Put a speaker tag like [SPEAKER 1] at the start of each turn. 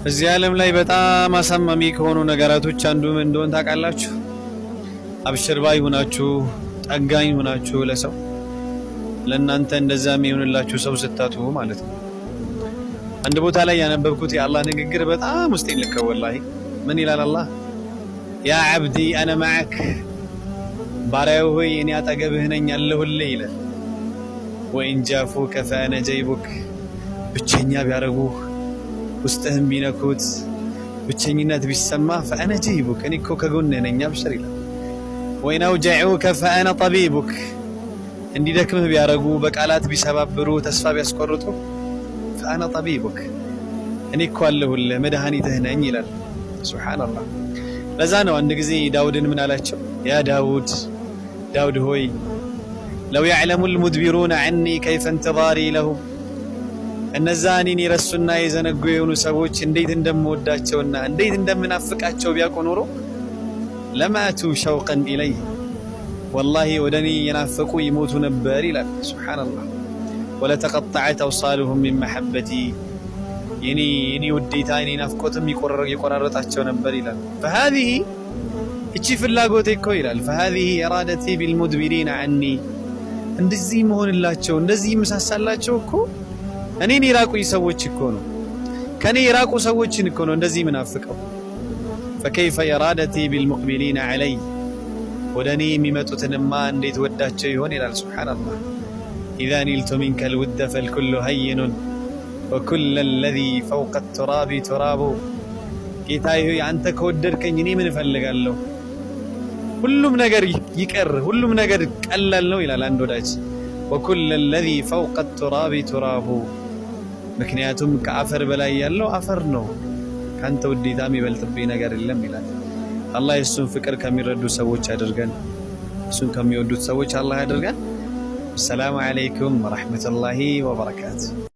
[SPEAKER 1] እዚህ ዓለም ላይ በጣም አሳማሚ ከሆኑ ነገራቶች አንዱ ምን እንደሆነ ታውቃላችሁ? አብሽር ባይ ሆናችሁ ጠጋኝ ሆናችሁ ለሰው ለእናንተ እንደዛ የሚሆንላችሁ ሰው ስታጡ ማለት ነው። አንድ ቦታ ላይ ያነበብኩት የአላህ ንግግር በጣም ውስጤን ልከው ወላሂ። ምን ይላል አላህ? ያ ዓብዲ አነ መዐክ፣ ባሪያው ሆይ እኔ አጠገብህ ነኝ አለሁልህ ይላል። ወኢን ጃፉከ ፈአነ ጀይቡክ፣ ብቸኛ ቢያረጉህ ውስጥህም ቢነኩት ብቸኝነት ቢሰማ ፈአነ ጀይቡክ፣ እኔ እኮ ከጎንህ ነኝ አብሽር ይላል። ወኢን አውጀዑከ ፈአነ ጠቢቡክ፣ እንዲደክምህ ቢያረጉ በቃላት ቢሰባብሩ ተስፋ ቢያስቆርጡ ፈአነ ጠቢቡክ፣ እኔ እኮ አለሁልህ መድኃኒትህ ነኝ ይላል። ሱብሓነላህ። ለዛ ነው አንድ ጊዜ ዳውድን ምን አላቸው? ያ ዳውድ፣ ዳውድ ሆይ ለው ያዕለሙ ልሙድቢሩነ ዐኒ ከይፈ እንትዛሪ ለሁም፣ እነዛ እኔን የረሱና የዘነጉ የሆኑ ሰዎች እንዴት እንደምወዳቸውና እንዴት እንደምናፍቃቸው ቢያውቁ ኖሮ ለማቱ ሸውቀን ኢለይህ፣ ወላሂ ወደ እኔ የናፈቁ ይሞቱ ነበር ይላል። ሱብሓነላህ። ወለተቀጠዐት አውሳሉሁም ሚን መሐበቲ፣ የኔ ውዴታ የኔ ናፍቆትም የቆራረጣቸው ነበር ይላል። ፈሃዚሂ፣ እቺ ፍላጎቴ እኮ ይላል፣ ፈሃዚሂ ኢራደቲ ቢልሙድቢሪነ ዐኒ፣ እንደዚህ መሆንላቸው እንደዚህ መሳሳላቸው እኮ እኔን የራቁኝ ሰዎች እኮ ነው፣ ከኔ የራቁ ሰዎችን እኮ ነው እንደዚህ ምናፍቀው። ፈከይፈ ኢራደቲ ቢልሙቅቢሊነ ዐለይ፣ ወደ እኔ የሚመጡትንማ እንዴት ወዳቸው ይሆን ይላል። ሱብሓነላህ። ኢዛ ኒልቱ ሚንከ ልውደ ፈልኩሉ ሀይኑን ወኩለ ለዚ ፈውቀ ቱራቢ ቱራቡ፣ ጌታዬ ሆይ አንተ ከወደድከኝ እኔ ምን እፈልጋለሁ? ሁሉም ነገር ይቀር፣ ሁሉም ነገር ቀላል ነው ይላል አንድ ወዳጅ። ወኩለ ለዚ ፈውቀ ቱራቢ ቱራቡ፣ ምክንያቱም ከአፈር በላይ ያለው አፈር ነው፣ ካንተ ውዴታ የሚበልጥብኝ ነገር የለም ይላል። አላህ የእሱን ፍቅር ከሚረዱ ሰዎች ያደርገን፣ እሱን ከሚወዱት ሰዎች አላህ ያደርገን። ሰላሙ ዓለይኩም ወረሕመቱላሂ ወበረካቱ።